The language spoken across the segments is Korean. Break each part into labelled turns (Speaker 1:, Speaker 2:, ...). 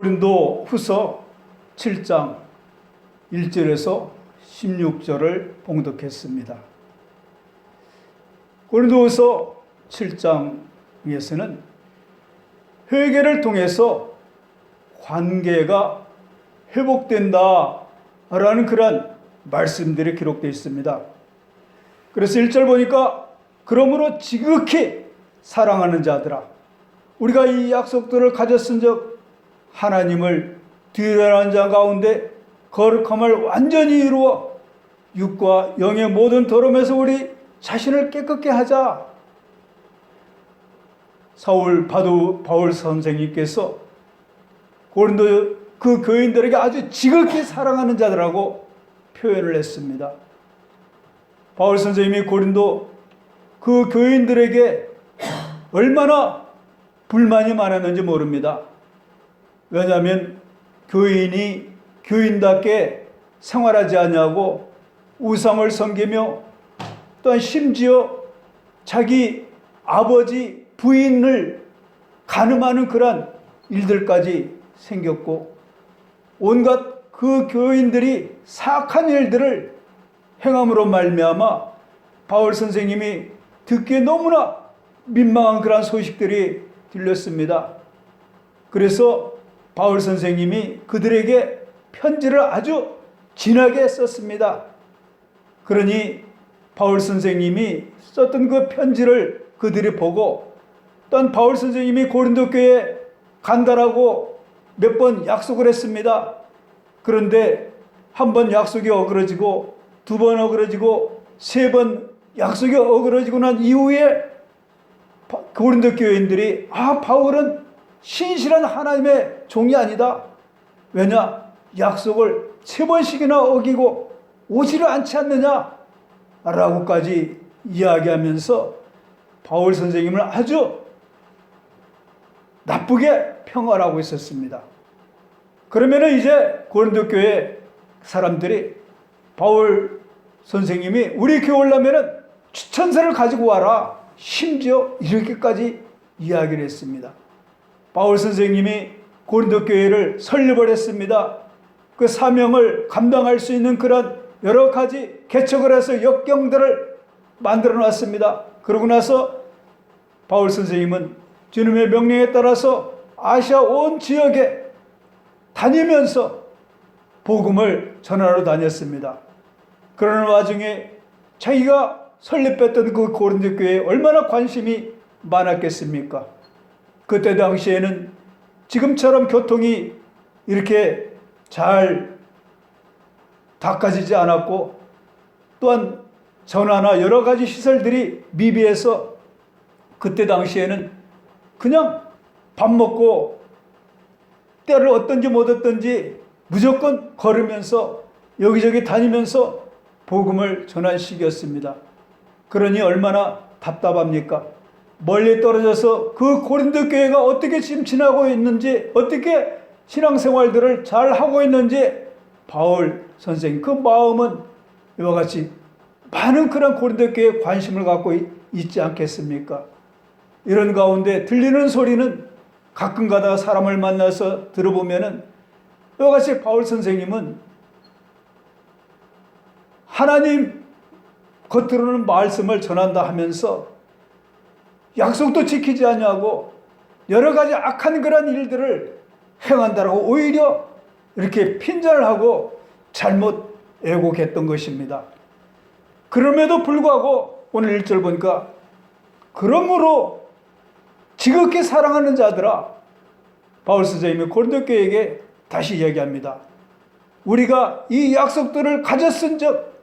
Speaker 1: 고린도 후서 7장 1절에서 16절을 봉독했습니다. 고린도 후서 7장에서는 회개를 통해서 관계가 회복된다라는 그런 말씀들이 기록되어 있습니다. 그래서 1절 보니까 그러므로 지극히 사랑하는 자들아, 우리가 이 약속들을 가졌은즉 하나님을 두려워하는 자 가운데 거룩함을 완전히 이루어 육과 영의 모든 더러움에서 우리 자신을 깨끗게 하자. 바울 선생님께서 고린도 그 교인들에게 아주 지극히 사랑하는 자들하고 표현을 했습니다. 바울 선생님이 고린도 그 교인들에게 얼마나 불만이 많았는지 모릅니다. 왜냐하면 교인이 교인답게 생활하지 않냐고 우상을 섬기며 또한 심지어 자기 아버지 부인을 간음하는 그런 일들까지 생겼고, 온갖 그 교인들이 사악한 일들을 행함으로 말미암아 바울 선생님이 듣기에 너무나 민망한 그런 소식들이 들렸습니다. 그래서 바울 선생님이 그들에게 편지를 아주 진하게 썼습니다. 그러니 바울 선생님이 썼던 그 편지를 그들이 보고, 또한 바울 선생님이 고린도 교회에 간다라고 몇 번 약속을 했습니다. 그런데 한 번 약속이 어그러지고, 두 번 어그러지고, 세 번 약속이 어그러지고 난 이후에 고린도 교인들이 바울은 신실한 하나님의 종이 아니다. 왜냐? 약속을 세 번씩이나 어기고 오지를 않지 않느냐? 라고까지 이야기하면서 바울 선생님을 아주 나쁘게 평가하고 있었습니다. 그러면 이제 고린도 교회 사람들이 바울 선생님이 우리 교회 오려면 추천서를 가지고 와라. 심지어 이렇게까지 이야기를 했습니다. 바울 선생님이 고린도 교회를 설립을 했습니다. 그 사명을 감당할 수 있는 그런 여러 가지 개척을 해서 역경들을 만들어 놨습니다. 그러고 나서 바울 선생님은 주님의 명령에 따라서 아시아 온 지역에 다니면서 복음을 전하러 다녔습니다. 그러는 와중에 자기가 설립했던 그 고린도 교회에 얼마나 관심이 많았겠습니까? 그때 당시에는 지금처럼 교통이 이렇게 잘 닦아지지 않았고, 또한 전화나 여러 가지 시설들이 미비해서 그때 당시에는 그냥 밥 먹고 때를 얻든지 못 얻든지 무조건 걸으면서 여기저기 다니면서 복음을 전한 시기였습니다. 그러니 얼마나 답답합니까? 멀리 떨어져서 그 고린도 교회가 어떻게 지금 지나고 있는지, 어떻게 신앙생활들을 잘 하고 있는지 바울 선생님 그 마음은 이와 같이 많은 그런 고린도 교회에 관심을 갖고 있지 않겠습니까? 이런 가운데 들리는 소리는 가끔 가다가 사람을 만나서 들어보면은 이와 같이 바울 선생님은 하나님 겉으로는 말씀을 전한다 하면서 약속도 지키지 않냐고 여러 가지 악한 그런 일들을 행한다라고 오히려 이렇게 핀잔을 하고 잘못 애곡했던 것입니다. 그럼에도 불구하고 오늘 1절 보니까 그러므로 지극히 사랑하는 자들아, 바울 선생님이 고린도 교회에게 다시 이야기합니다. 우리가 이 약속들을 가졌은즉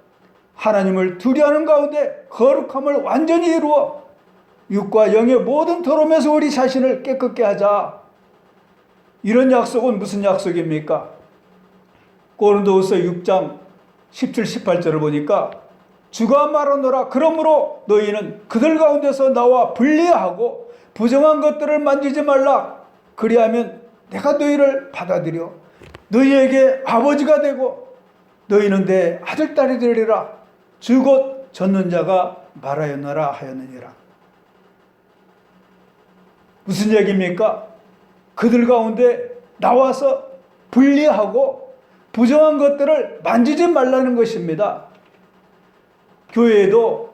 Speaker 1: 하나님을 두려워하는 가운데 거룩함을 완전히 이루어 육과 영의 모든 더러움에서 우리 자신을 깨끗게 하자. 이런 약속은 무슨 약속입니까? 고린도후서 6장 17, 18절을 보니까 주가 말하노라. 그러므로 너희는 그들 가운데서 나와 분리하고 부정한 것들을 만지지 말라. 그리하면 내가 너희를 받아들여 너희에게 아버지가 되고 너희는 내 아들 딸이 되리라. 주 곧 젖는 자가 말하였노라 하였느니라. 무슨 얘기입니까? 그들 가운데 나와서 분리하고 부정한 것들을 만지지 말라는 것입니다. 교회에도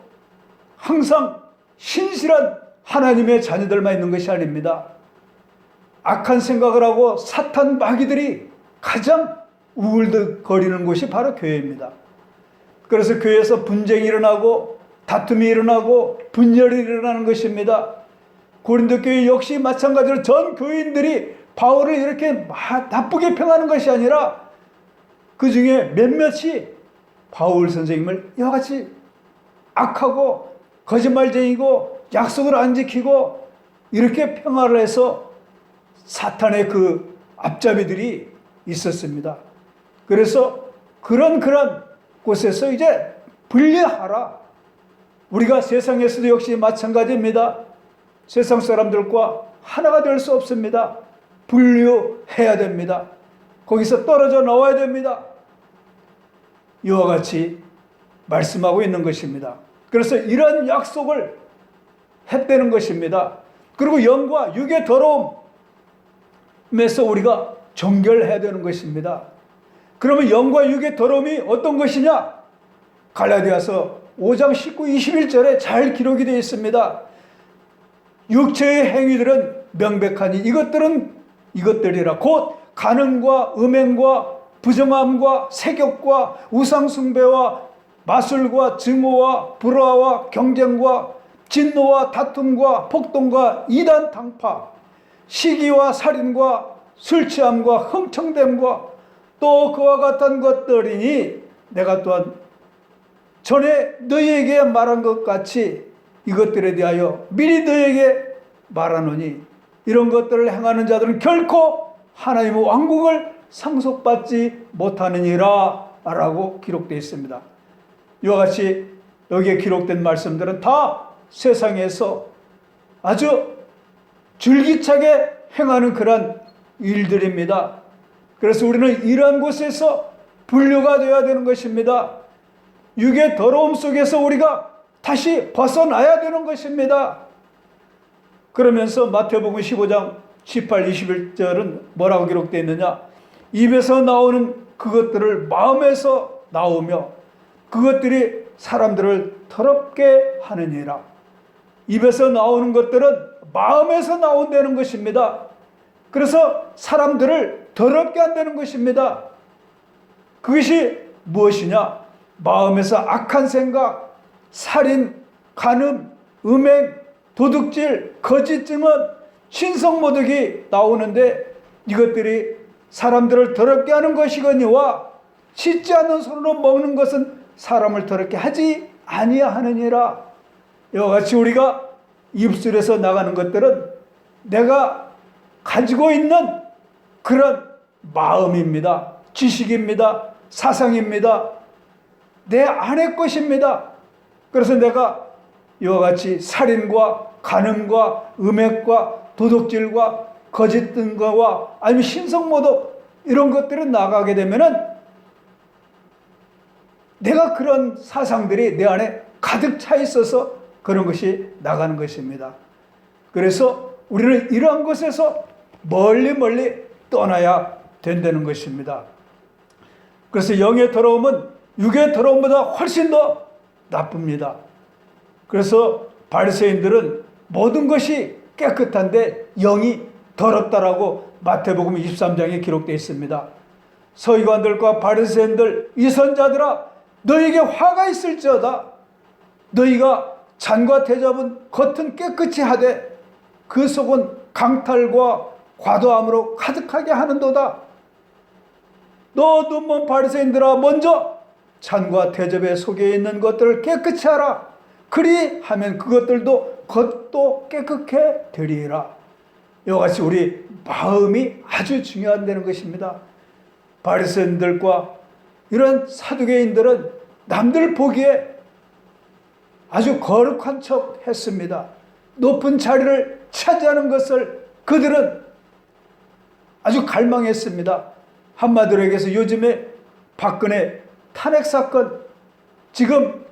Speaker 1: 항상 신실한 하나님의 자녀들만 있는 것이 아닙니다. 악한 생각을 하고 사탄 마귀들이 가장 우울거리는 곳이 바로 교회입니다. 그래서 교회에서 분쟁이 일어나고 다툼이 일어나고 분열이 일어나는 것입니다. 고린도 교회 역시 마찬가지로 전 교인들이 바울을 이렇게 나쁘게 평하는 것이 아니라 그 중에 몇몇이 바울 선생님을 이와 같이 악하고 거짓말쟁이고 약속을 안 지키고 이렇게 평화를 해서 사탄의 그 앞잡이들이 있었습니다. 그래서 그런 곳에서 이제 분리하라. 우리가 세상에서도 역시 마찬가지입니다. 세상 사람들과 하나가 될 수 없습니다. 분류해야 됩니다. 거기서 떨어져 나와야 됩니다. 이와 같이 말씀하고 있는 것입니다. 그래서 이런 약속을 했다는 것입니다. 그리고 영과 육의 더러움에서 우리가 정결해야 되는 것입니다. 그러면 영과 육의 더러움이 어떤 것이냐? 갈라디아서 5장 19, 21절에 잘 기록이 되어 있습니다. 육체의 행위들은 명백하니 이것들이라 곧 간음과 음행과 부정함과 세욕과 우상숭배와 마술과 증오와 불화와 경쟁과 진노와 다툼과 폭동과 이단 당파, 시기와 살인과 술취함과 흥청됨과 또 그와 같은 것들이니 내가 또한 전에 너희에게 말한 것 같이 이것들에 대하여 미리 너희에게 말하노니 이런 것들을 행하는 자들은 결코 하나님의 왕국을 상속받지 못하느니라 라고 기록되어 있습니다. 이와 같이 여기에 기록된 말씀들은 다 세상에서 아주 줄기차게 행하는 그런 일들입니다. 그래서 우리는 이러한 곳에서 분류가 되어야 되는 것입니다. 육의 더러움 속에서 우리가 다시 벗어나야 되는 것입니다. 그러면서 마태복음 15장 18, 21절은 뭐라고 기록되어 있느냐? 입에서 나오는 그것들을 마음에서 나오며 그것들이 사람들을 더럽게 하느니라. 입에서 나오는 것들은 마음에서 나온다는 것입니다. 그래서 사람들을 더럽게 한다는 것입니다. 그것이 무엇이냐? 마음에서 악한 생각, 살인, 간음, 음행, 도둑질, 거짓 증언, 신성모독이 나오는데 이것들이 사람들을 더럽게 하는 것이거니와 씻지 않는 손으로 먹는 것은 사람을 더럽게 하지 아니하느니라. 이와 같이 우리가 입술에서 나가는 것들은 내가 가지고 있는 그런 마음입니다. 지식입니다. 사상입니다. 내 안의 것입니다. 그래서 내가 이와 같이 살인과 간음과 음행과 도둑질과 거짓 등거와 아니면 신성모독 이런 것들을 나가게 되면은 내가 그런 사상들이 내 안에 가득 차 있어서 그런 것이 나가는 것입니다. 그래서 우리는 이러한 것에서 멀리 떠나야 된다는 것입니다. 그래서 영의 더러움은 육의 더러움보다 훨씬 더 나쁩니다. 그래서 바리새인들은 모든 것이 깨끗한데 영이 더럽다라고 마태복음 23장에 기록되어 있습니다. 서기관들과 바리새인들 이 선자들아 너희에게 화가 있을지어다. 너희가 잔과 대접은 겉은 깨끗이 하되 그 속은 강탈과 과도함으로 가득하게 하는도다. 너 눈먼 바리새인들아 먼저 잔과 대접의 속에 있는 것들을 깨끗이 하라. 그리하면 그것들도 겉도 깨끗해 되리라. 이와 같이 우리 마음이 아주 중요하다는 것입니다. 바리새인들과 이런 사두개인들은 남들 보기에 아주 거룩한 척 했습니다. 높은 자리를 차지하는 것을 그들은 아주 갈망했습니다. 한마디로 얘기해서 요즘에 박근혜 탄핵 사건 지금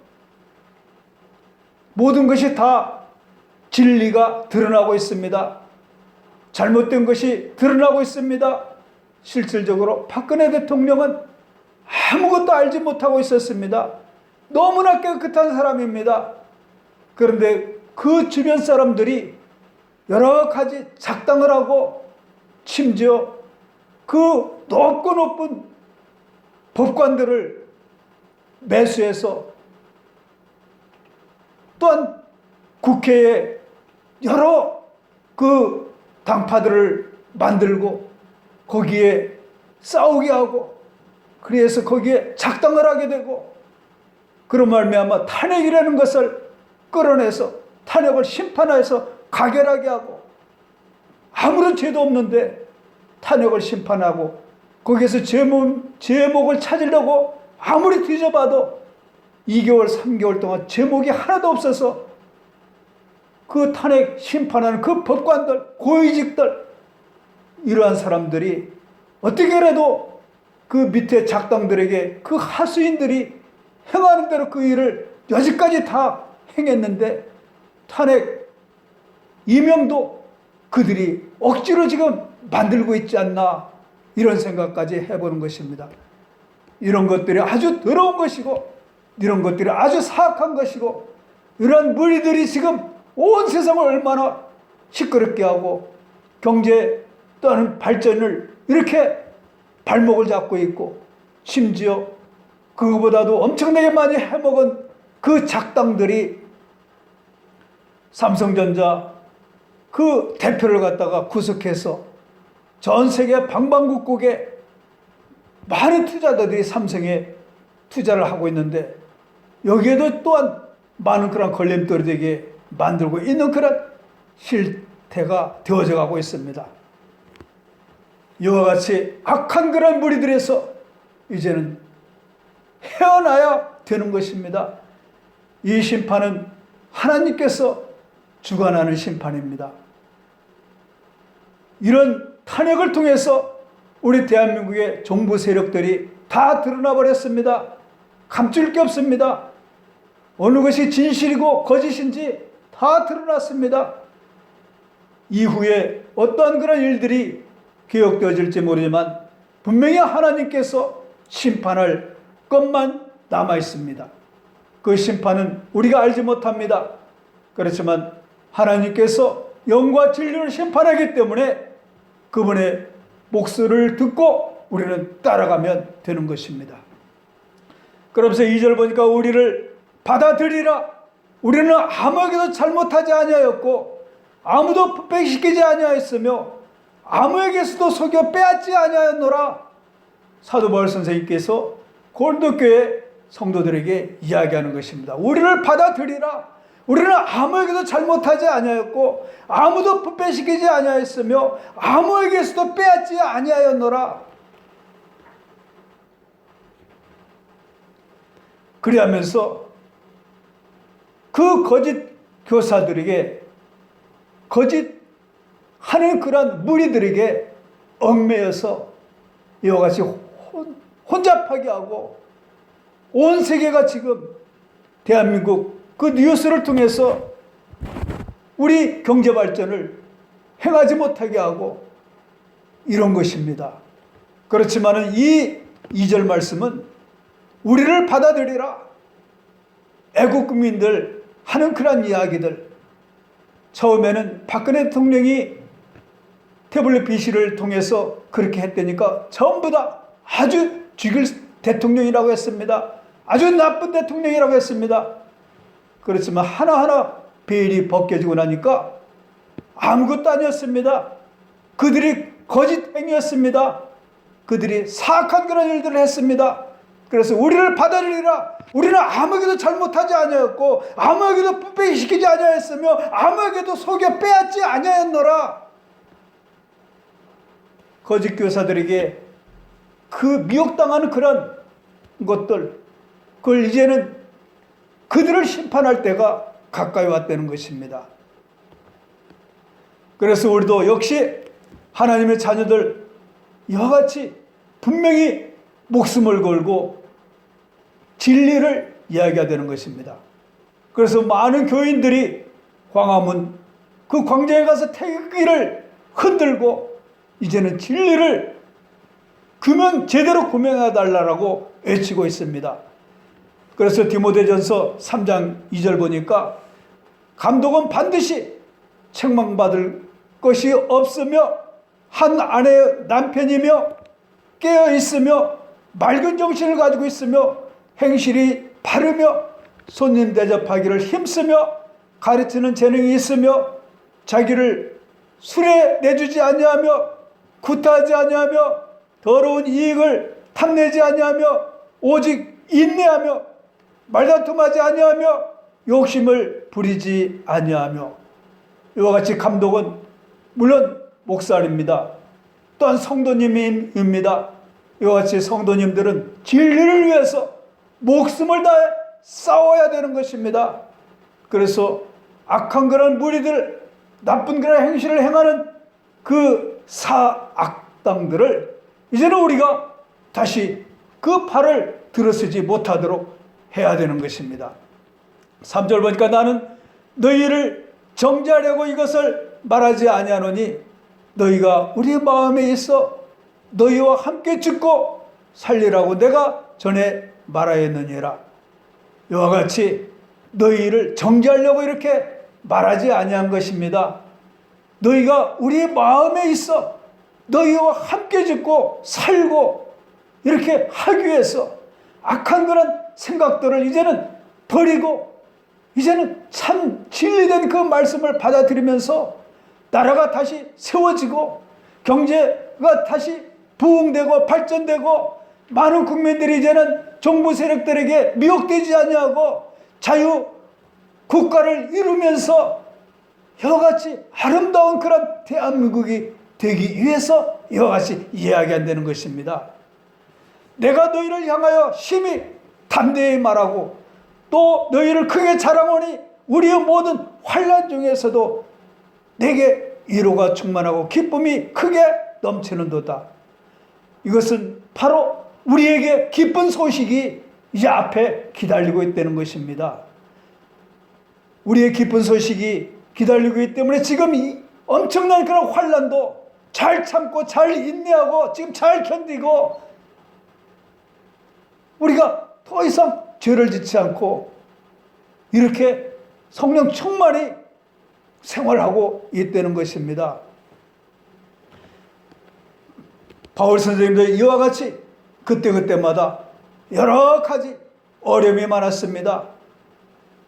Speaker 1: 모든 것이 다 진리가 드러나고 있습니다. 잘못된 것이 드러나고 있습니다. 실질적으로 박근혜 대통령은 아무것도 알지 못하고 있었습니다. 너무나 깨끗한 사람입니다. 그런데 그 주변 사람들이 여러 가지 작당을 하고 심지어 그 높은 법관들을 매수해서 또한 국회에 여러 그 당파들을 만들고 거기에 싸우게 하고 그래서 거기에 작당을 하게 되고 그런 말미암아 탄핵이라는 것을 끌어내서 탄핵을 심판해서 가결하게 하고 아무런 죄도 없는데 탄핵을 심판하고 거기에서 제목을 찾으려고 아무리 뒤져봐도 2개월, 3개월 동안 제목이 하나도 없어서 그 탄핵 심판하는 그 법관들, 고위직들 이러한 사람들이 어떻게라도 그 밑에 작당들에게 그 하수인들이 행하는 대로 그 일을 여지까지 다 행했는데 탄핵 이명도 그들이 억지로 지금 만들고 있지 않나 이런 생각까지 해보는 것입니다. 이런 것들이 아주 더러운 것이고 이런 것들이 아주 사악한 것이고 이러한 무리들이 지금 온 세상을 얼마나 시끄럽게 하고 경제 또는 발전을 이렇게 발목을 잡고 있고 심지어 그거보다도 엄청나게 많이 해먹은 그 작당들이 삼성전자 그 대표를 갖다가 구속해서 전 세계 방방곡곡에 많은 투자자들이 삼성에 투자를 하고 있는데 여기에도 또한 많은 그런 걸림돌이 되게 만들고 있는 그런 실태가 되어져 가고 있습니다. 이와 같이 악한 그런 무리들에서 이제는 헤어나야 되는 것입니다. 이 심판은 하나님께서 주관하는 심판입니다. 이런 탄핵을 통해서 우리 대한민국의 정부 세력들이 다 드러나 버렸습니다. 감출 게 없습니다. 어느 것이 진실이고 거짓인지 다 드러났습니다. 이후에 어떠한 그런 일들이 기억되어질지 모르지만 분명히 하나님께서 심판할 것만 남아 있습니다. 그 심판은 우리가 알지 못합니다. 그렇지만 하나님께서 영과 진리를 심판하기 때문에 그분의 목소리를 듣고 우리는 따라가면 되는 것입니다. 그러면서 2절 보니까 우리를 받아들이라. 우리는 아무에게도 잘못하지 아니하였고 아무도 부패시키지 아니하였으며 아무에게서도 속여 빼앗지 아니하였노라. 사도 바울 선생님께서 고린도교회 성도들에게 이야기하는 것입니다. 우리를 받아들이라. 우리는 아무에게도 잘못하지 아니하였고 아무도 부패시키지 아니하였으며 아무에게서도 빼앗지 아니하였노라. 그리하면서 그 거짓 교사들에게 거짓하는 그런 무리들에게 얽매여서 이와 같이 혼잡하게 하고 온 세계가 지금 대한민국 그 뉴스를 통해서 우리 경제 발전을 행하지 못하게 하고 이런 것입니다. 그렇지만은 이 2절 말씀은 우리를 받아들이라. 애국 국민들 하는 그런 이야기들. 처음에는 박근혜 대통령이 태블릿 PC를 통해서 그렇게 했다니까 전부 다 아주 죽일 대통령이라고 했습니다. 아주 나쁜 대통령이라고 했습니다. 그렇지만 하나하나 베일이 벗겨지고 나니까 아무것도 아니었습니다. 그들이 거짓 행위였습니다. 그들이 사악한 그런 일들을 했습니다. 그래서 우리를 받아들이라. 우리는 아무에게도 잘못하지 아니하였고 아무에게도 부패시키지 아니하였으며 아무에게도 속여 빼앗지 아니하였노라. 거짓 교사들에게 그 미혹당하는 그런 것들, 그걸 이제는 그들을 심판할 때가 가까이 왔다는 것입니다. 그래서 우리도 역시 하나님의 자녀들 이와 같이 분명히 목숨을 걸고 진리를 이야기해야 되는 것입니다. 그래서 많은 교인들이 광화문 그 광장에 가서 태극기를 흔들고 이제는 진리를 제대로 규명해 달라고 외치고 있습니다. 그래서 디모데전서 3장 2절 보니까 감독은 반드시 책망받을 것이 없으며 한 아내의 남편이며 깨어 있으며 맑은 정신을 가지고 있으며 행실이 바르며 손님 대접하기를 힘쓰며 가르치는 재능이 있으며 자기를 술에 내주지 아니하며 구타하지 아니하며 더러운 이익을 탐내지 아니하며 오직 인내하며 말다툼하지 아니하며 욕심을 부리지 아니하며. 이와 같이 감독은 물론 목사입니다. 또한 성도님입니다. 이와 같이 성도님들은 진리를 위해서 목숨을 다해 싸워야 되는 것입니다. 그래서 악한 그런 무리들, 나쁜 그런 행실을 행하는 그 사악당들을 이제는 우리가 다시 그 팔을 들어서지 못하도록 해야 되는 것입니다. 3절 보니까 나는 너희를 정죄하려고 이것을 말하지 아니하노니 너희가 우리 마음에 있어 너희와 함께 죽고 살리라고 내가 전에 말하였느니라. 이와 같이 너희를 정죄하려고 이렇게 말하지 아니한 것입니다. 너희가 우리 마음에 있어 너희와 함께 죽고 살고 이렇게 하기 위해서 악한 그런 생각들을 이제는 버리고 이제는 참 진리된 그 말씀을 받아들이면서 나라가 다시 세워지고 경제가 다시 부흥되고 발전되고 많은 국민들이 이제는 정부 세력들에게 미혹되지 아니하고 자유 국가를 이루면서 이와 같이 아름다운 그런 대한민국이 되기 위해서 이와 같이 이야기한다는 것입니다. 내가 너희를 향하여 심히 담대히 말하고 또 너희를 크게 자랑하니 우리의 모든 환난 중에서도 내게 위로가 충만하고 기쁨이 크게 넘치는도다. 이것은 바로 우리에게 기쁜 소식이 이제 앞에 기다리고 있다는 것입니다. 우리의 기쁜 소식이 기다리고 있기 때문에 지금 이 엄청난 그런 환난도 잘 참고 잘 인내하고 지금 잘 견디고 우리가 더 이상 죄를 짓지 않고 이렇게 성령 충만히 생활하고 있다는 것입니다. 바울 선생님도 이와 같이 그때그때마다 여러 가지 어려움이 많았습니다.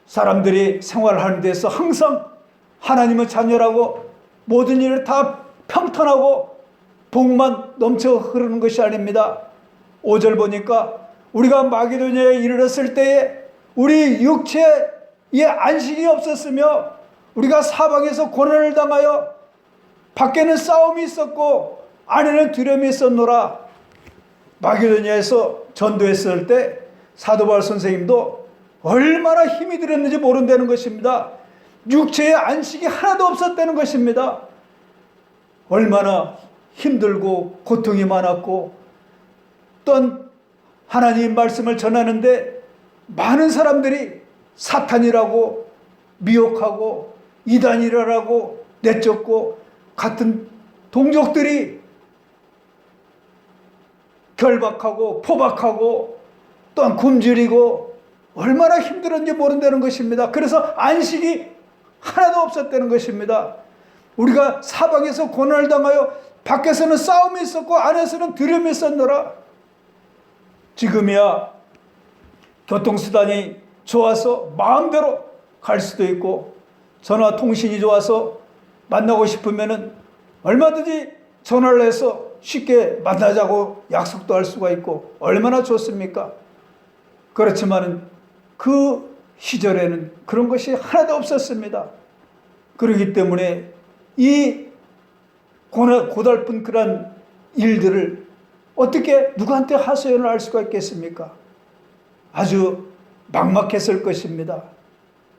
Speaker 1: 사람들이 생활하는 데서 항상 하나님의 자녀라고 모든 일을 다 평탄하고 복만 넘쳐 흐르는 것이 아닙니다. 5절 보니까 우리가 마게도냐에 이르렀을 때에 우리 육체에 안식이 없었으며 우리가 사방에서 고난을 당하여 밖에는 싸움이 있었고 안에는 두려움이 있었노라. 마게도냐에서 전도했을 때 사도 바울 선생님도 얼마나 힘이 들었는지 모른다는 것입니다. 육체의 안식이 하나도 없었다는 것입니다. 얼마나 힘들고 고통이 많았고 또한 하나님 말씀을 전하는데 많은 사람들이 사탄이라고 미혹하고 이단이라고 내쫓고 같은 동족들이 결박하고 포박하고 또한 굶주리고 얼마나 힘들었는지 모른다는 것입니다. 그래서 안식이 하나도 없었다는 것입니다. 우리가 사방에서 고난을 당하여 밖에서는 싸움이 있었고 안에서는 두려움이 있었노라. 지금이야 교통수단이 좋아서 마음대로 갈 수도 있고 전화 통신이 좋아서 만나고 싶으면은 얼마든지 전화를 해서 쉽게 만나자고 약속도 할 수가 있고 얼마나 좋습니까? 그렇지만은 그 시절에는 그런 것이 하나도 없었습니다. 그렇기 때문에 이 고달픈 그런 일들을 어떻게 누구한테 하소연을 할 수가 있겠습니까? 아주 막막했을 것입니다.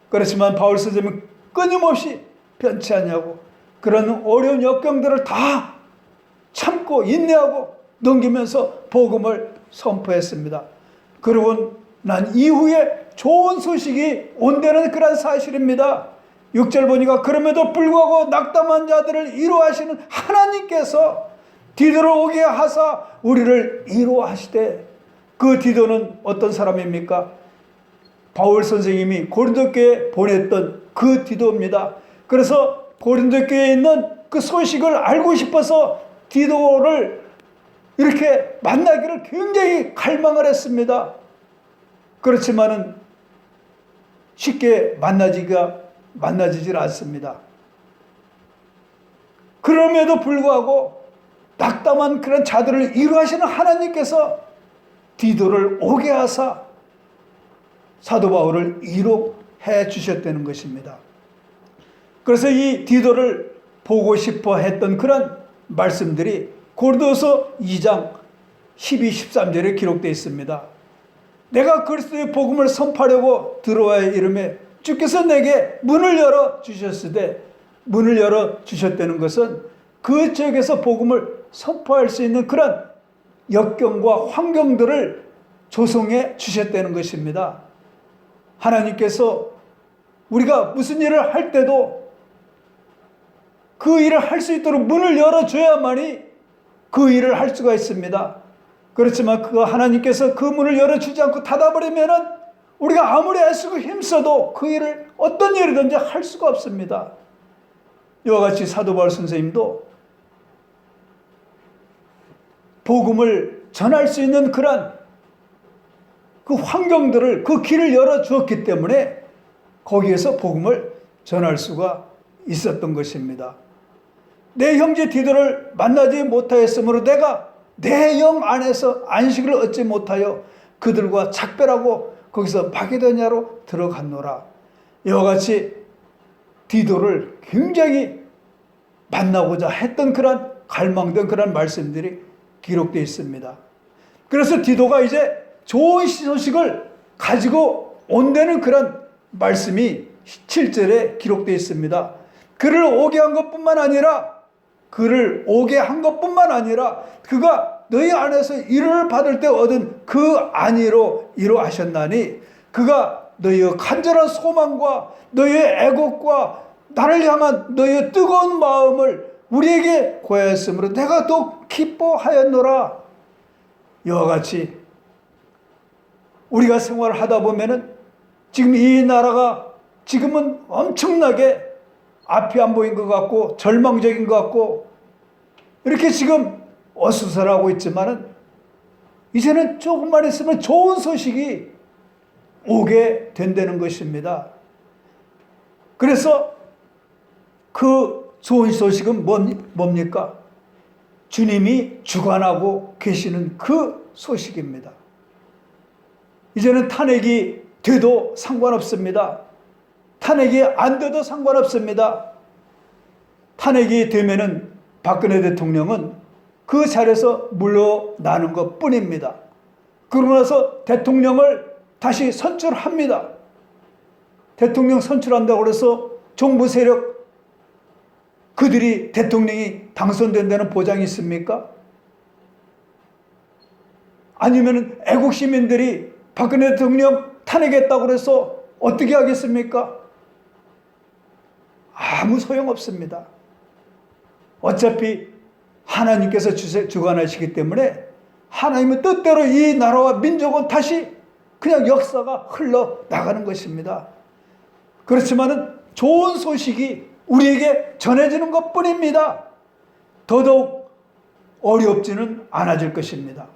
Speaker 1: 그렇지만 바울 선생님은 끊임없이 변치 않냐고 그런 어려운 역경들을 다 참고 인내하고 넘기면서 복음을 선포했습니다. 그러고 난 이후에 좋은 소식이 온다는 그런 사실입니다. 6절 보니까 그럼에도 불구하고 낙담한 자들을 위로하시는 하나님께서 디도를 오게 하사 우리를 이루하시되, 그 디도는 어떤 사람입니까? 바울 선생님이 고린도교에 보냈던 그 디도입니다. 그래서 고린도교에 있는 그 소식을 알고 싶어서 디도를 이렇게 만나기를 굉장히 갈망을 했습니다. 그렇지만은 쉽게 만나지질 않습니다. 그럼에도 불구하고 낙담한 그런 자들을 이루하시는 하나님께서 디도를 오게 하사 사도 바울을 이룩해 주셨다는 것입니다. 그래서 이 디도를 보고 싶어 했던 그런 말씀들이 고린도서 2장 12, 13절에 기록되어 있습니다. 내가 그리스도의 복음을 선포하려고 들어와야 이름에 주께서 내게 문을 열어 주셨으되, 문을 열어 주셨다는 것은 그 지역에서 복음을 선포할 수 있는 그런 역경과 환경들을 조성해 주셨다는 것입니다. 하나님께서 우리가 무슨 일을 할 때도 그 일을 할 수 있도록 문을 열어줘야만이 그 일을 할 수가 있습니다. 그렇지만 그 하나님께서 그 문을 열어주지 않고 닫아버리면은 우리가 아무리 애쓰고 힘써도 그 일을 어떤 일이든지 할 수가 없습니다. 이와 같이 사도 바울 선생님도 복음을 전할 수 있는 그런 그 환경들을, 그 길을 열어주었기 때문에 거기에서 복음을 전할 수가 있었던 것입니다. 내 형제 디도를 만나지 못하였으므로 내가 내 영 안에서 안식을 얻지 못하여 그들과 작별하고 거기서 마게도냐로 들어갔노라. 이와 같이 디도를 굉장히 만나고자 했던 그런 갈망된 그런 말씀들이 기록되어 있습니다. 그래서 디도가 이제 좋은 소식을 가지고 온다는 그런 말씀이 7절에 기록되어 있습니다. 그를 오게 한 것뿐만 아니라 그가 너희 안에서 일을 받을 때 얻은 그 안위로 이루하셨나니, 그가 너희의 간절한 소망과 너희의 애곡과 나를 향한 너희의 뜨거운 마음을 우리에게 고하였으므로 내가 더욱 기뻐하였노라. 이와 같이 우리가 생활을 하다 보면은 지금 이 나라가 지금은 엄청나게 앞이 안 보인 것 같고 절망적인 것 같고 이렇게 지금 어수선하고 있지만은 이제는 조금만 있으면 좋은 소식이 오게 된다는 것입니다. 그래서 그 좋은 소식은 뭡니까? 주님이 주관하고 계시는 그 소식입니다. 이제는 탄핵이 돼도 상관없습니다. 탄핵이 안 돼도 상관없습니다. 탄핵이 되면은 박근혜 대통령은 그 자리에서 물러나는 것 뿐입니다. 그러고 나서 대통령을 다시 선출합니다. 대통령 선출한다고 해서 정부 세력 그들이 대통령이 당선된다는 보장이 있습니까? 아니면 애국 시민들이 박근혜 대통령 탄핵했다고 해서 어떻게 하겠습니까? 아무 소용없습니다. 어차피 하나님께서 주관하시기 때문에 하나님의 뜻대로 이 나라와 민족은 다시 그냥 역사가 흘러나가는 것입니다. 그렇지만은 좋은 소식이 우리에게 전해지는 것뿐입니다. 더더욱 어렵지는 않아질 것입니다.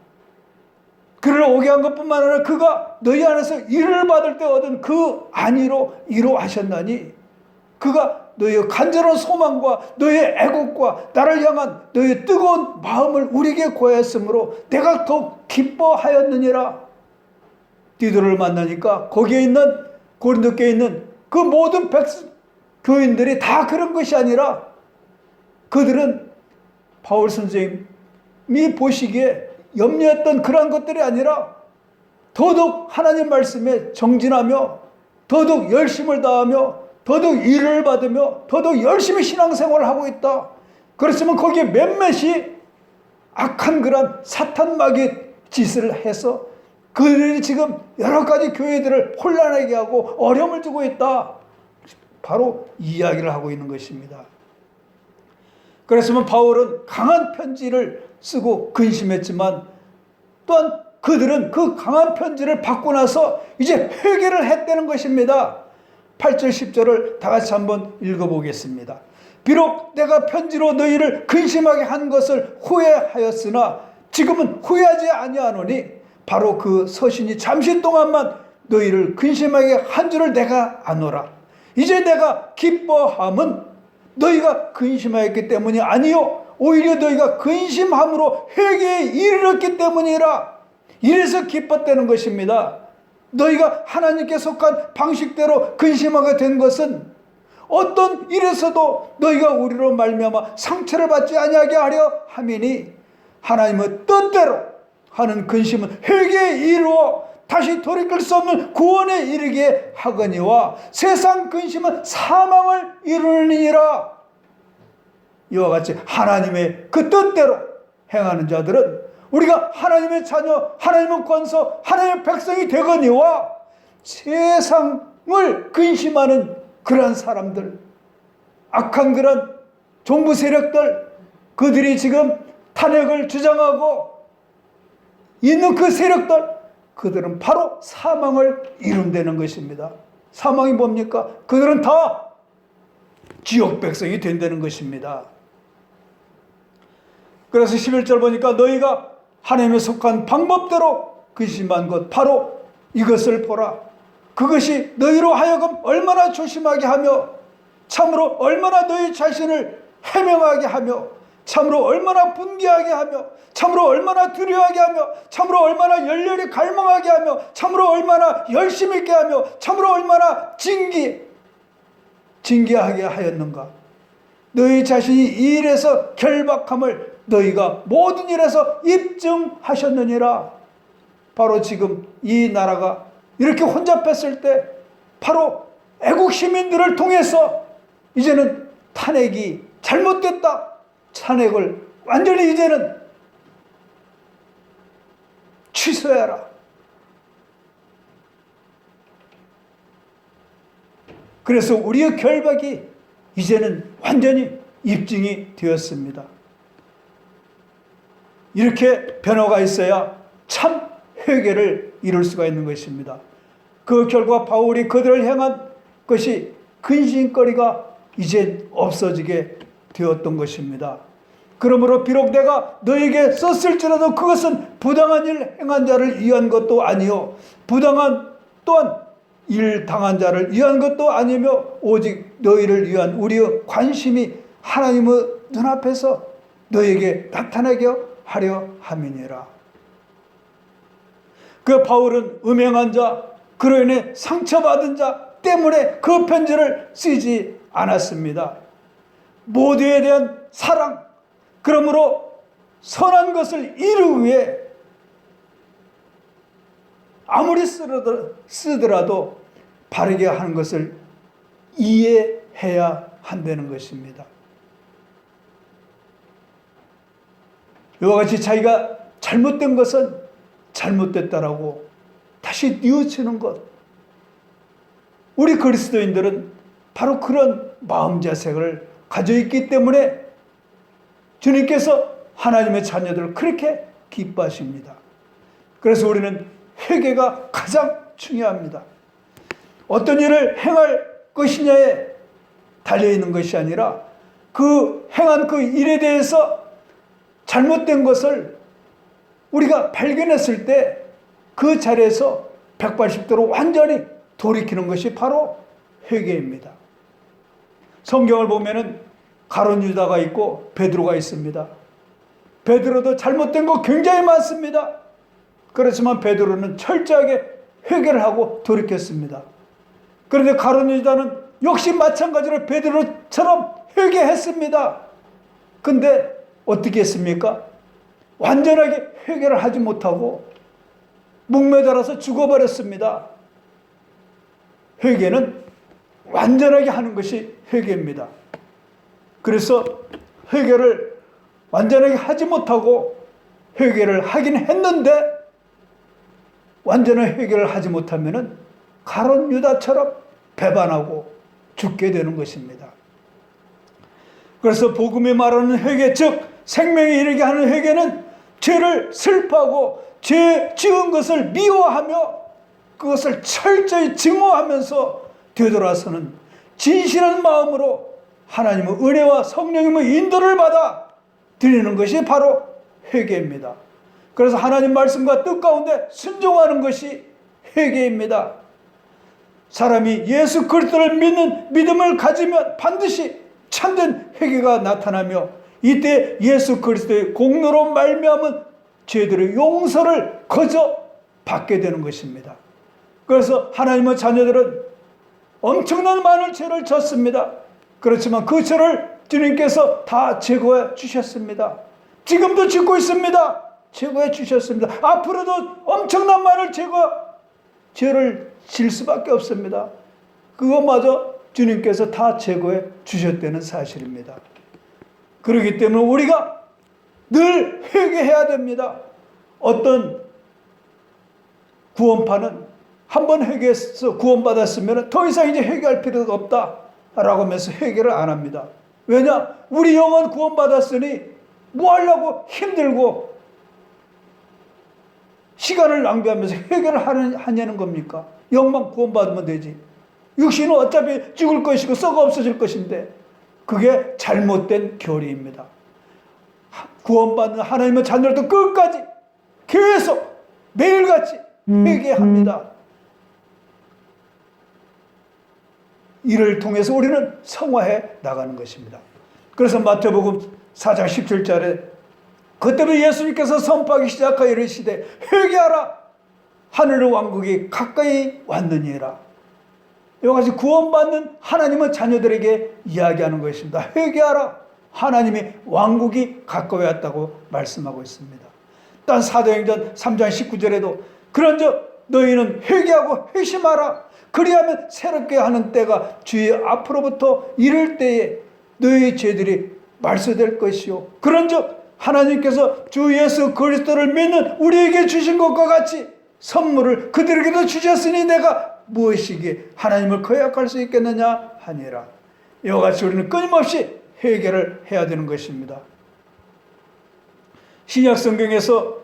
Speaker 1: 그를 오게 한 것뿐만 아니라 그가 너희 안에서 일을 받을 때 얻은 그 안위로 이루하셨나니, 그가 너희의 간절한 소망과 너희의 애곡과 나를 향한 너희의 뜨거운 마음을 우리에게 고하였으므로 내가 더욱 기뻐하였느니라. 디도를 만나니까 거기에 있는 고린도교에 있는 그 모든 교인들이 다 그런 것이 아니라 그들은 바울 선생님이 보시기에 염려했던 그러한 것들이 아니라 더더욱 하나님 말씀에 정진하며 더더욱 열심을 다하며 더더욱 일을 받으며 더더욱 열심히 신앙생활을 하고 있다. 그렇지만 거기에 몇몇이 악한 그런 사탄 마귀의 짓을 해서 그들이 지금 여러 가지 교회들을 혼란하게 하고 어려움을 주고 있다. 바로 이 이야기를 하고 있는 것입니다. 그랬으면 바울은 강한 편지를 쓰고 근심했지만 또한 그들은 그 강한 편지를 받고 나서 이제 회개를 했다는 것입니다. 8절 10절을 다 같이 한번 읽어보겠습니다. 비록 내가 편지로 너희를 근심하게 한 것을 후회하였으나 지금은 후회하지 아니하노니 바로 그 서신이 잠시 동안만 너희를 근심하게 한 줄을 내가 아노라. 이제 내가 기뻐함은 너희가 근심하였기 때문이 아니요 오히려 너희가 근심함으로 회개에 이르렀기 때문이라. 이래서 기뻤다는 것입니다. 너희가 하나님께 속한 방식대로 근심하게 된 것은 어떤 일에서도 너희가 우리로 말미암아 상처를 받지 아니하게 하려 함이니 하나님의 뜻대로 하는 근심은 회개에 이루어 다시 돌이킬 수 없는 구원에 이르게 하거니와 세상 근심은 사망을 이루느니라. 이와 같이 하나님의 그 뜻대로 행하는 자들은 우리가 하나님의 자녀, 하나님의 권소, 하나님의 백성이 되거니와 세상을 근심하는 그러한 사람들, 악한 그런 종부 세력들, 그들이 지금 탄핵을 주장하고 있는 그 세력들, 그들은 바로 사망을 이룬다는 것입니다. 사망이 뭡니까? 그들은 다 지옥 백성이 된다는 것입니다. 그래서 11절 보니까 너희가 하나님에 속한 방법대로 근심한 것 바로 이것을 보라. 그것이 너희로 하여금 얼마나 조심하게 하며 참으로 얼마나 너희 자신을 해명하게 하며 참으로 얼마나 분개하게 하며 참으로 얼마나 두려워하게 하며 참으로 얼마나 열렬히 갈망하게 하며 참으로 얼마나 열심 있게 하며 참으로 얼마나 징계하게 하였는가. 너희 자신이 이 일에서 결박함을 너희가 모든 일에서 입증하셨느니라. 바로 지금 이 나라가 이렇게 혼잡했을 때 바로 애국 시민들을 통해서 이제는 탄핵이 잘못됐다. 탄핵을 완전히 이제는 취소해라. 그래서 우리의 결박이 이제는 완전히 입증이 되었습니다. 이렇게 변화가 있어야 참 회개를 이룰 수가 있는 것입니다. 그 결과 바울이 그들을 향한 것이 근심거리가 이제 없어지게 되었던 것입니다. 그러므로 비록 내가 너에게 썼을지라도 그것은 부당한 일 행한 자를 위한 것도 아니요 부당한 또한 일 당한 자를 위한 것도 아니며 오직 너희를 위한 우리의 관심이 하나님의 눈앞에서 너에게 나타나게 하려 함이니라. 그 바울은 음행한 자, 그로 인해 상처받은 자 때문에 그 편지를 쓰지 않았습니다. 모두에 대한 사랑, 그러므로 선한 것을 이루기 위해 아무리 쓰더라도 바르게 하는 것을 이해해야 한다는 것입니다. 이와 같이 자기가 잘못된 것은 잘못됐다라고 다시 뉘우치는 것. 우리 그리스도인들은 바로 그런 마음 자세를 가지고 있기 때문에 주님께서 하나님의 자녀들을 그렇게 기뻐하십니다. 그래서 우리는 회개가 가장 중요합니다. 어떤 일을 행할 것이냐에 달려있는 것이 아니라 그 행한 그 일에 대해서 잘못된 것을 우리가 발견했을 때 그 자리에서 180도로 완전히 돌이키는 것이 바로 회개입니다. 성경을 보면은 가룟 유다가 있고 베드로가 있습니다. 베드로도 잘못된 거 굉장히 많습니다. 그렇지만 베드로는 철저하게 회개를 하고 돌이켰습니다. 그런데 가룟 유다는 역시 마찬가지로 베드로처럼 회개했습니다. 근데 어떻게 했습니까? 완전하게 회개를 하지 못하고 목매달아서 죽어버렸습니다. 회개는 완전하게 하는 것이 회개입니다. 그래서 회개를 완전하게 하지 못하고 회개를 하긴 했는데 완전한 회개를 하지 못하면 가룟 유다처럼 배반하고 죽게 되는 것입니다. 그래서 복음이 말하는 회개, 즉 생명에 이르게 하는 회개는 죄를 슬퍼하고 죄 지은 것을 미워하며 그것을 철저히 증오하면서 되돌아서는 진실한 마음으로 하나님의 은혜와 성령님의 인도를 받아 드리는 것이 바로 회개입니다. 그래서 하나님 말씀과 뜻 가운데 순종하는 것이 회개입니다. 사람이 예수 그리스도를 믿는 믿음을 가지면 반드시 참된 회개가 나타나며 이때 예수 그리스도의 공로로 말미암은 죄들의 용서를 거저 받게 되는 것입니다. 그래서 하나님의 자녀들은 엄청난 많은 죄를 졌습니다. 그렇지만 그 죄를 주님께서 다 제거해 주셨습니다. 지금도 짓고 있습니다. 제거해 주셨습니다. 앞으로도 엄청난 많은 죄를 질 수밖에 없습니다. 그것마저 주님께서 다 제거해 주셨다는 사실입니다. 그렇기 때문에 우리가 늘 회개해야 됩니다. 어떤 구원파는 한번 회개해서 구원받았으면 더 이상 이제 회개할 필요가 없다라고 하면서 회개를 안 합니다. 왜냐? 우리 영혼 구원받았으니 뭐 하려고 힘들고 시간을 낭비하면서 회개를 하냐는 겁니까? 영만 구원받으면 되지. 육신은 어차피 죽을 것이고 썩어 없어질 것인데 그게 잘못된 교리입니다. 구원받는 하나님의 자녀들도 끝까지 계속 매일같이 회개합니다. 이를 통해서 우리는 성화해 나가는 것입니다. 그래서 마태복음 4장 17절에 그때부터 예수님께서 선포하기 시작하여 이르시되 회개하라 하늘의 왕국이 가까이 왔느니라. 이와 같이 구원받는 하나님의 자녀들에게 이야기하는 것입니다. 회개하라 하나님의 왕국이 가까이 왔다고 말씀하고 있습니다. 또한 사도행전 3장 19절에도 그런즉 너희는 회개하고 회심하라 그리하면 새롭게 하는 때가 주의 앞으로부터 이를 때에 너희의 죄들이 말소될 것이요 그런즉 하나님께서 주 예수 그리스도를 믿는 우리에게 주신 것과 같이 선물을 그들에게도 주셨으니 내가 무엇이기에 하나님을 거역할 수 있겠느냐 하니라. 이와 같이 우리는 끊임없이 회개를 해야 되는 것입니다. 신약 성경에서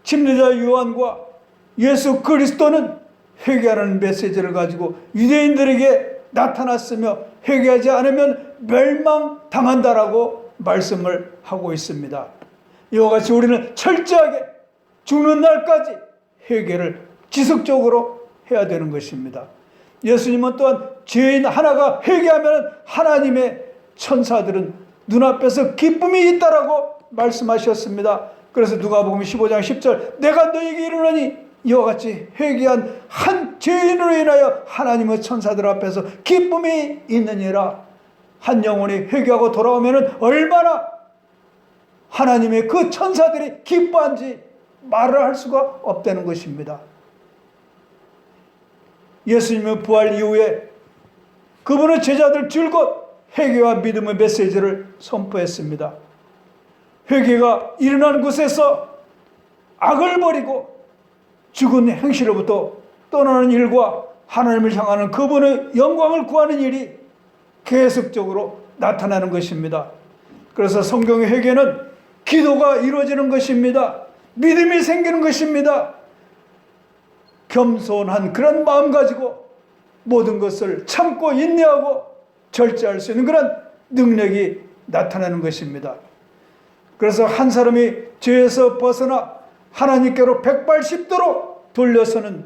Speaker 1: 침례자 요한과 예수 그리스도는 회개하라는 메시지를 가지고 유대인들에게 나타났으며 회개하지 않으면 멸망당한다라고 말씀을 하고 있습니다. 이와 같이 우리는 철저하게 죽는 날까지 회개를 지속적으로 해야 되는 것입니다. 예수님은 또한 죄인 하나가 회개하면 하나님의 천사들은 눈앞에서 기쁨이 있다라고 말씀하셨습니다. 그래서 누가복음 15장 10절 내가 너에게 이르노니 이와 같이 회개한 한 죄인으로 인하여 하나님의 천사들 앞에서 기쁨이 있느니라. 한 영혼이 회개하고 돌아오면 얼마나 하나님의 그 천사들이 기뻐한지 말을 할 수가 없다는 것입니다. 예수님의 부활 이후에 그분의 제자들 줄곧 회개와 믿음의 메시지를 선포했습니다. 회개가 일어난 곳에서 악을 버리고 죽은 행실로부터 떠나는 일과 하나님을 향하는 그분의 영광을 구하는 일이 계속적으로 나타나는 것입니다. 그래서 성경의 회개는 기도가 이루어지는 것입니다. 믿음이 생기는 것입니다. 겸손한 그런 마음 가지고 모든 것을 참고 인내하고 절제할 수 있는 그런 능력이 나타나는 것입니다. 그래서 한 사람이 죄에서 벗어나 하나님께로 180도로 돌려서는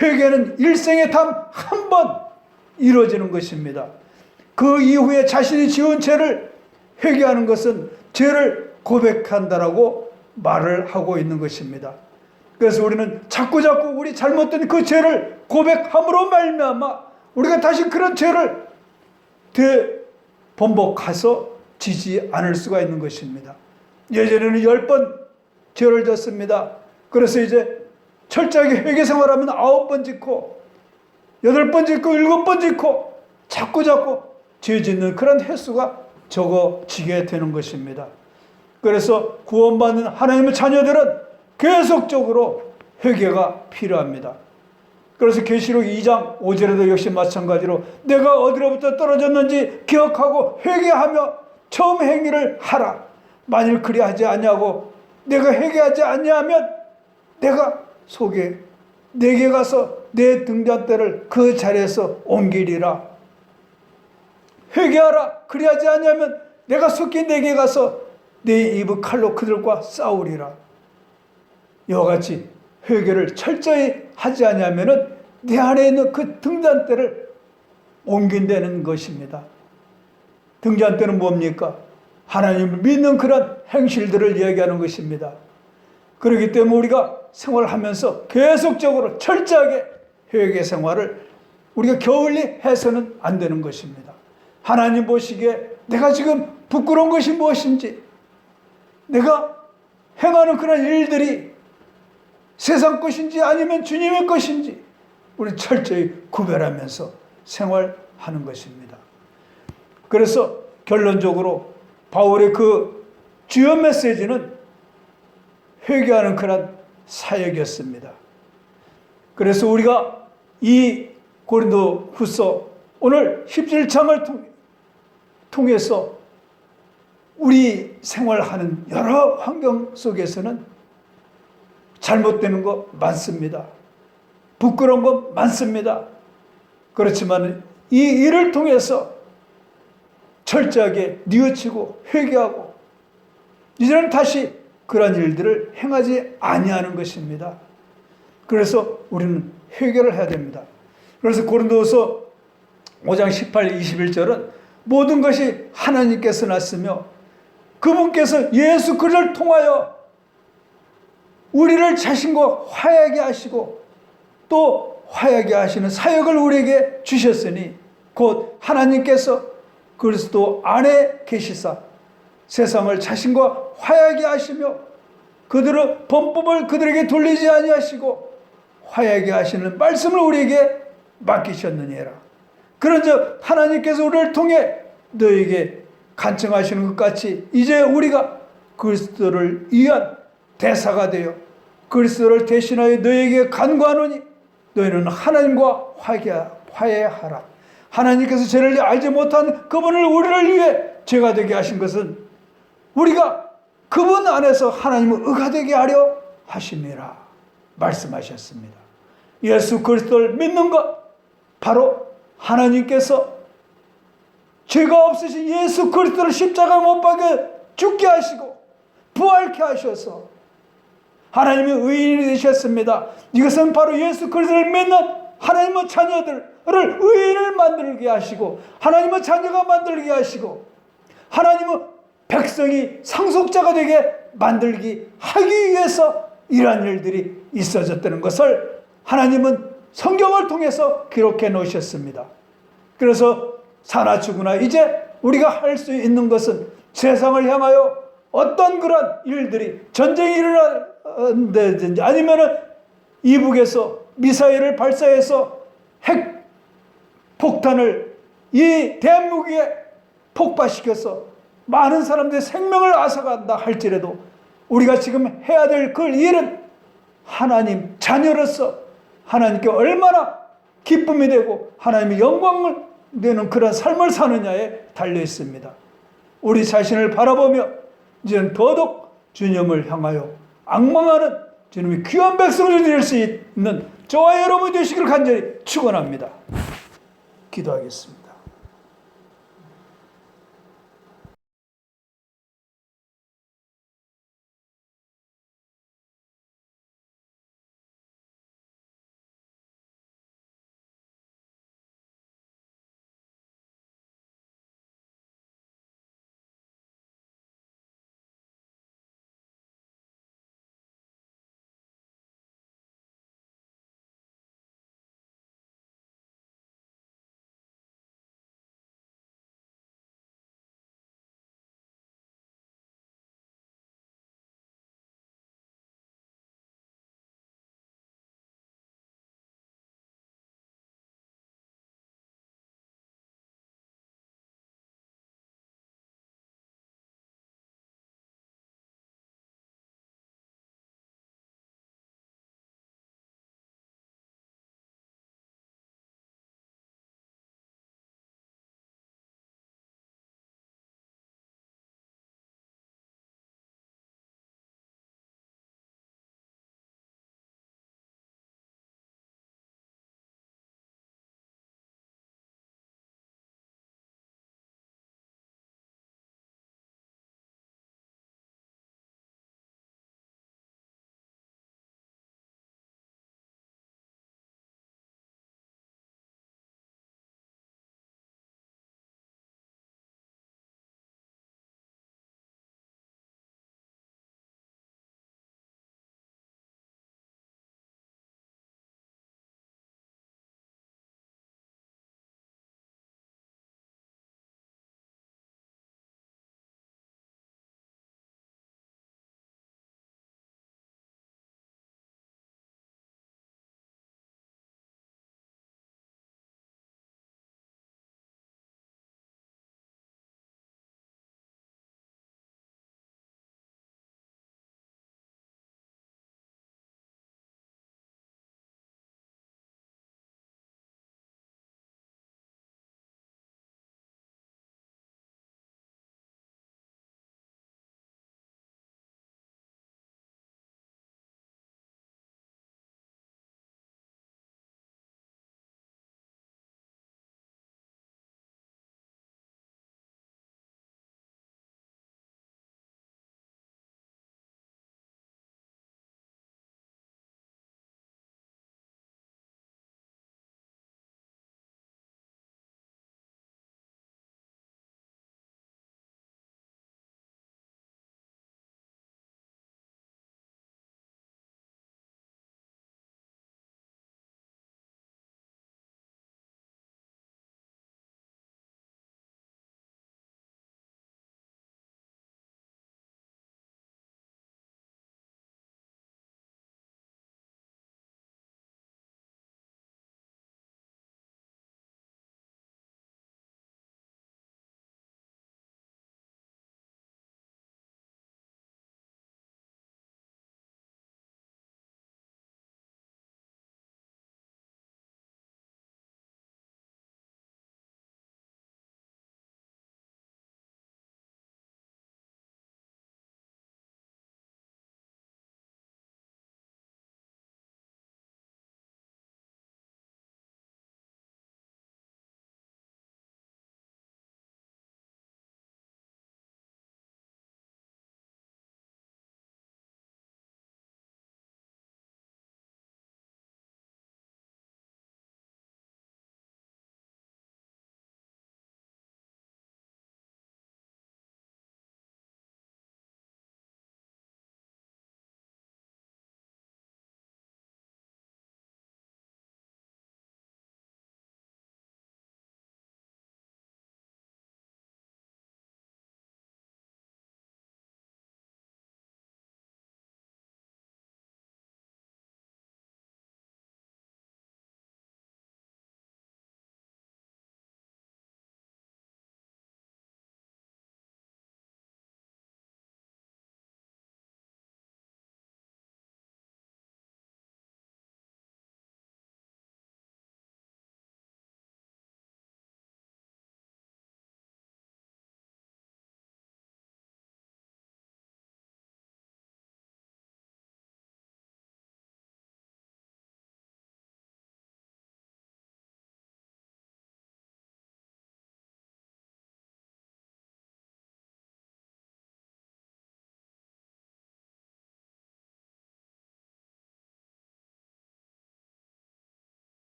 Speaker 1: 회개는 일생에 단 한 번 이루어지는 것입니다. 그 이후에 자신이 지은 죄를 회개하는 것은 죄를 고백한다라고 말을 하고 있는 것입니다. 그래서 우리는 자꾸 우리 잘못된 그 죄를 고백함으로 말미암아 우리가 다시 그런 죄를 되번복해서 지지 않을 수가 있는 것입니다. 예전에는 10번 죄를 졌습니다. 그래서 이제 철저하게 회개 생활하면 9번 짓고 8번 짓고 7번 짓고 자꾸 죄 짓는 그런 횟수가 적어지게 되는 것입니다. 그래서 구원받는 하나님의 자녀들은 계속적으로 회개가 필요합니다. 그래서 계시록 2장 5절에도 역시 마찬가지로 내가 어디로부터 떨어졌는지 기억하고 회개하며 처음 행위를 하라. 만일 그리하지 아니하고 내가 회개하지 아니하면 내가 내게 가서 내 등잔대를 그 자리에서 옮기리라. 회개하라. 그리하지 아니하면 내가 속히 내게 가서 내 입을 칼로 그들과 싸우리라. 이와 같이 회개를 철저히 하지 아니하면 내 안에 있는 그 등잔대를 옮긴다는 것입니다. 등잔대는 뭡니까? 하나님을 믿는 그런 행실들을 이야기하는 것입니다. 그렇기 때문에 우리가 생활하면서 계속적으로 철저하게 회개 생활을 우리가 게을리 해서는 안 되는 것입니다. 하나님 보시기에 내가 지금 부끄러운 것이 무엇인지, 내가 행하는 그런 일들이 세상 것인지 아니면 주님의 것인지 우리 철저히 구별하면서 생활하는 것입니다. 그래서 결론적으로 바울의 그 주요 메시지는 회개하는 그런 사역이었습니다. 그래서 우리가 이 고린도후서 오늘 17장을 통해서 우리 생활하는 여러 환경 속에서는 잘못되는 거 많습니다. 부끄러운 거 많습니다. 그렇지만 이 일을 통해서 철저하게 뉘우치고 회개하고 이제는 다시 그러한 일들을 행하지 아니하는 것입니다. 그래서 우리는 회개를 해야 됩니다. 그래서 고린도서 5장 18, 21절은 모든 것이 하나님께서 났으며 그분께서 예수 그리스도를 통하여 우리를 자신과 화해하게 하시고 또 화해하게 하시는 사역을 우리에게 주셨으니 곧 하나님께서 그리스도 안에 계시사 세상을 자신과 화해하게 하시며 그들의 범법을 그들에게 돌리지 아니하시고 화해하게 하시는 말씀을 우리에게 맡기셨느니라. 그런즉 하나님께서 우리를 통해 너에게 간청하시는 것 같이 이제 우리가 그리스도를 위한 대사가 되어 그리스도를 대신하여 너에게 간구하노니 너희는 하나님과 화해하라. 하나님께서 죄를 알지 못한 그분을 우리를 위해 죄가 되게 하신 것은 우리가 그분 안에서 하나님을 의가되게 하려 하심이라 말씀하셨습니다. 예수 그리스도를 믿는 것, 바로 하나님께서 죄가 없으신 예수 그리스도를 십자가에 못 박혀 죽게 하시고 부활케 하셔서 하나님의 의인이 되셨습니다. 이것은 바로 예수 그리스도를 믿는 하나님의 자녀들을 의인을 만들게 하시고 하나님의 자녀가 만들게 하시고 하나님의 백성이 상속자가 되게 만들기 하기 위해서 이러한 일들이 있어졌다는 것을 하나님은 성경을 통해서 기록해 놓으셨습니다. 그래서 사나 죽으나 이제 우리가 할 수 있는 것은 세상을 향하여 어떤 그런 일들이 전쟁이 일어난다든지 아니면은 이북에서 미사일을 발사해서 핵 폭탄을 이 대한민국에 폭파시켜서 많은 사람들의 생명을 앗아간다 할지라도 우리가 지금 해야 될 그 일은 하나님 자녀로서 하나님께 얼마나 기쁨이 되고 하나님의 영광을 되는 그런 삶을 사느냐에 달려 있습니다. 우리 자신을 바라보며 이제는 더더욱 주님을 향하여 악망하는 주님의 귀한 백성을 될 수 있는 저와 여러분이 되시기를 간절히 축원합니다. 기도하겠습니다.